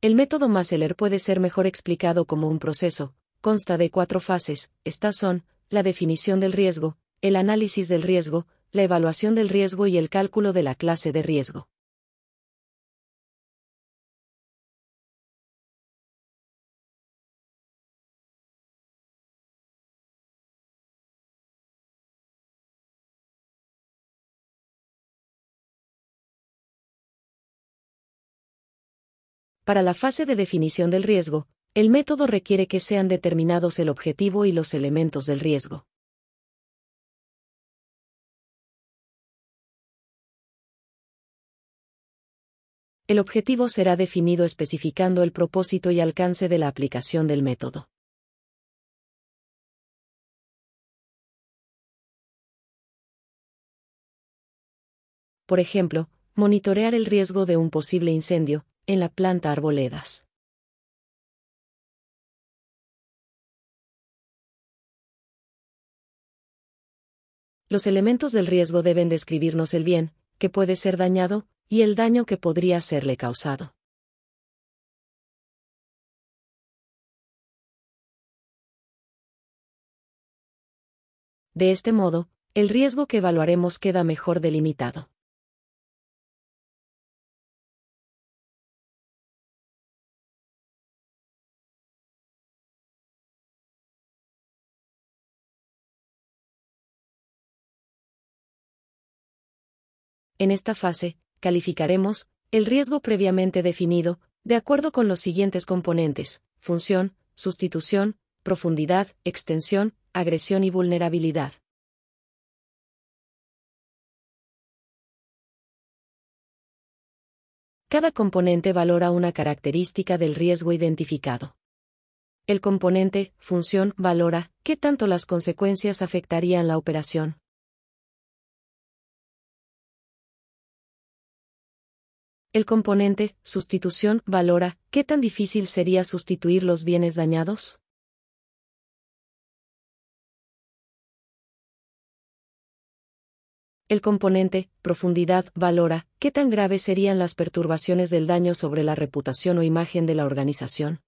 El método Maseler puede ser mejor explicado como un proceso. Consta de 4 fases. Estas son: la definición del riesgo, el análisis del riesgo, la evaluación del riesgo y el cálculo de la clase de riesgo. Para la fase de definición del riesgo, el método requiere que sean determinados el objetivo y los elementos del riesgo. El objetivo será definido especificando el propósito y alcance de la aplicación del método. Por ejemplo, monitorear el riesgo de un posible incendio en la planta Arboledas. Los elementos del riesgo deben describirnos el bien que puede ser dañado y el daño que podría serle causado. De este modo, el riesgo que evaluaremos queda mejor delimitado. En esta fase, calificaremos el riesgo previamente definido, de acuerdo con los siguientes componentes: función, sustitución, profundidad, extensión, agresión y vulnerabilidad. Cada componente valora una característica del riesgo identificado. El componente función valora qué tanto las consecuencias afectarían la operación. El componente sustitución valora qué tan difícil sería sustituir los bienes dañados. El componente profundidad valora qué tan graves serían las perturbaciones del daño sobre la reputación o imagen de la organización.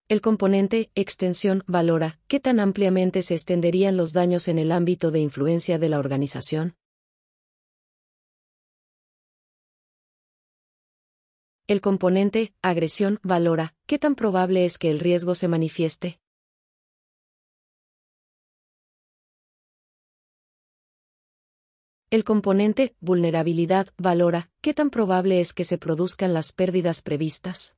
El componente extensión valora qué tan ampliamente se extenderían los daños en el ámbito de influencia de la organización. El componente agresión valora qué tan probable es que el riesgo se manifieste. El componente vulnerabilidad valora qué tan probable es que se produzcan las pérdidas previstas.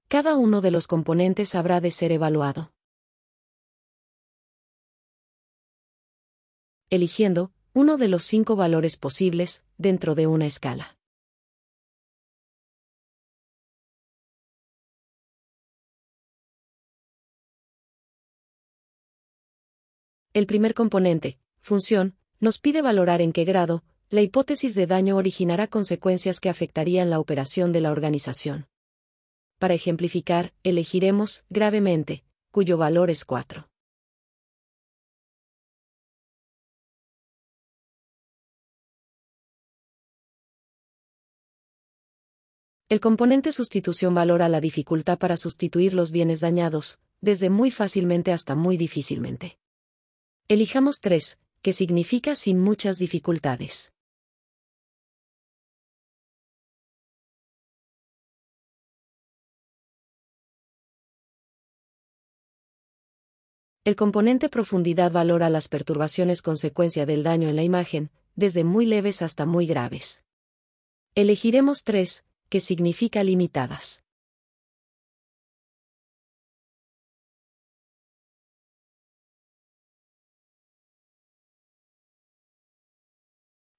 Cada uno de los componentes habrá de ser evaluado, eligiendo uno de los 5 valores posibles dentro de una escala. El primer componente, función, nos pide valorar en qué grado la hipótesis de daño originará consecuencias que afectarían la operación de la organización. Para ejemplificar, elegiremos gravemente, cuyo valor es 4. El componente sustitución valora la dificultad para sustituir los bienes dañados, desde muy fácilmente hasta muy difícilmente. Elijamos 3, que significa sin muchas dificultades. El componente profundidad valora las perturbaciones consecuencia del daño en la imagen, desde muy leves hasta muy graves. Elegiremos 3, que significa limitadas.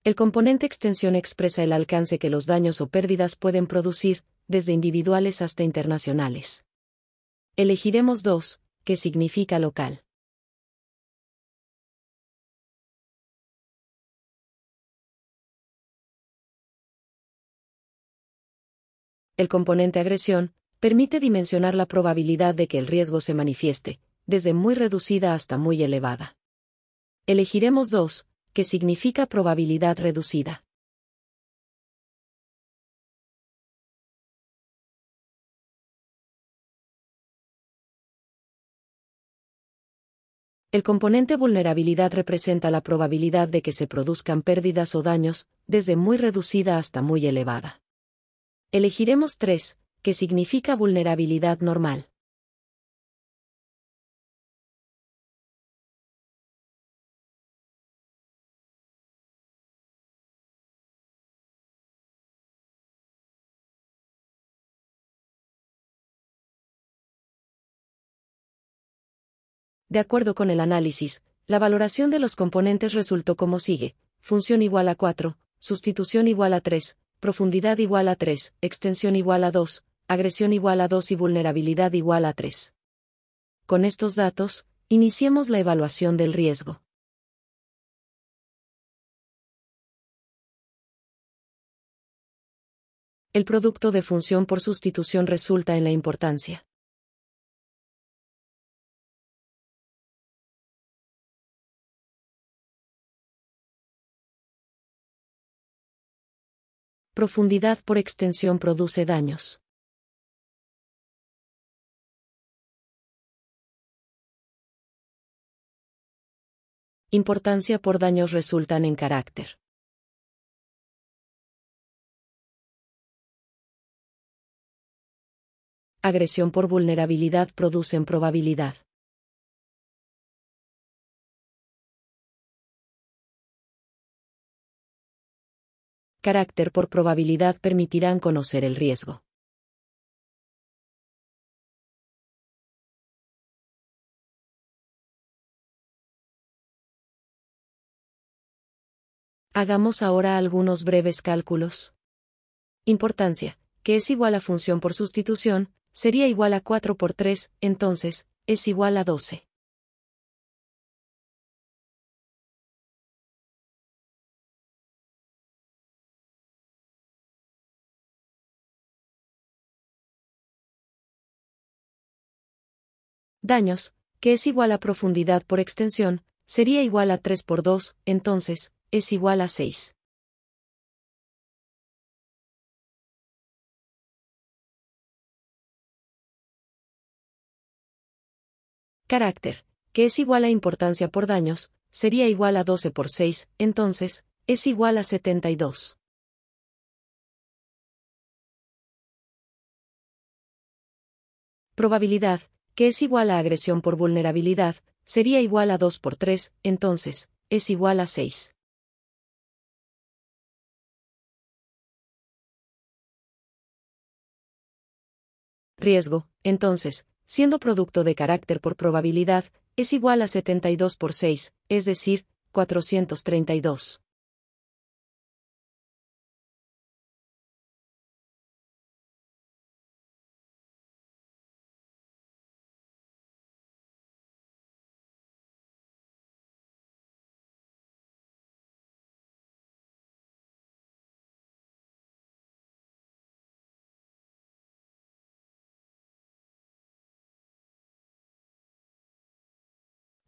El componente extensión expresa el alcance que los daños o pérdidas pueden producir, desde individuales hasta internacionales. Elegiremos 2, que significa local. El componente agresión Permite dimensionar la probabilidad de que el riesgo se manifieste, desde muy reducida hasta muy elevada. Elegiremos 2, que significa probabilidad reducida. El componente vulnerabilidad representa la probabilidad de que se produzcan pérdidas o daños, desde muy reducida hasta muy elevada. Elegiremos 3, que significa vulnerabilidad normal. De acuerdo con el análisis, la valoración de los componentes resultó como sigue: función igual a 4, sustitución igual a 3, profundidad igual a 3, extensión igual a 2, agresión igual a 2 y vulnerabilidad igual a 3. Con estos datos, iniciemos la evaluación del riesgo. El producto de función por sustitución resulta en la importancia. Profundidad por extensión produce daños. Importancia por daños resultan en carácter. Agresión por vulnerabilidad producen probabilidad. Carácter por probabilidad permitirán conocer el riesgo. Hagamos ahora algunos breves cálculos. Importancia, que es igual a función por sustitución, sería igual a 4 por 3, entonces, es igual a 12. Daños, que es igual a profundidad por extensión, sería igual a 3 por 2, entonces, es igual a 6. Carácter, que es igual a importancia por daños, sería igual a 12 por 6, entonces, es igual a 72. Probabilidad, que es igual a agresión por vulnerabilidad, sería igual a 2 por 3, entonces, es igual a 6. Riesgo, entonces, siendo producto de carácter por probabilidad, es igual a 72 por 6, es decir, 432.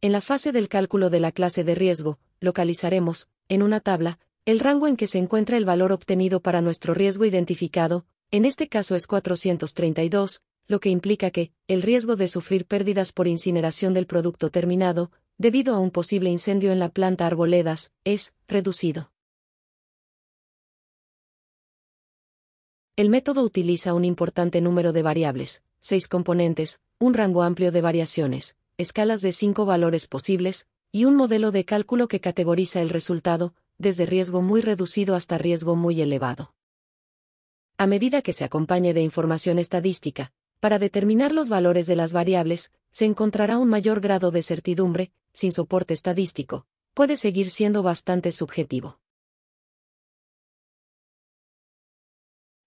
En la fase del cálculo de la clase de riesgo, localizaremos, en una tabla, el rango en que se encuentra el valor obtenido para nuestro riesgo identificado, en este caso es 432, lo que implica que, el riesgo de sufrir pérdidas por incineración del producto terminado, debido a un posible incendio en la planta Arboledas, es reducido. El método utiliza un importante número de variables, 6 componentes, un rango amplio de variaciones, escalas de 5 valores posibles, y un modelo de cálculo que categoriza el resultado, desde riesgo muy reducido hasta riesgo muy elevado. A medida que se acompañe de información estadística, para determinar los valores de las variables, se encontrará un mayor grado de certidumbre, sin soporte estadístico, puede seguir siendo bastante subjetivo.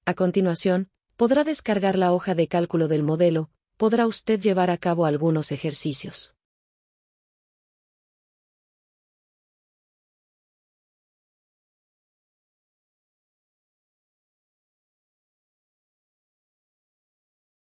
A continuación, podrá descargar la hoja de cálculo del modelo, podrá usted llevar a cabo algunos ejercicios.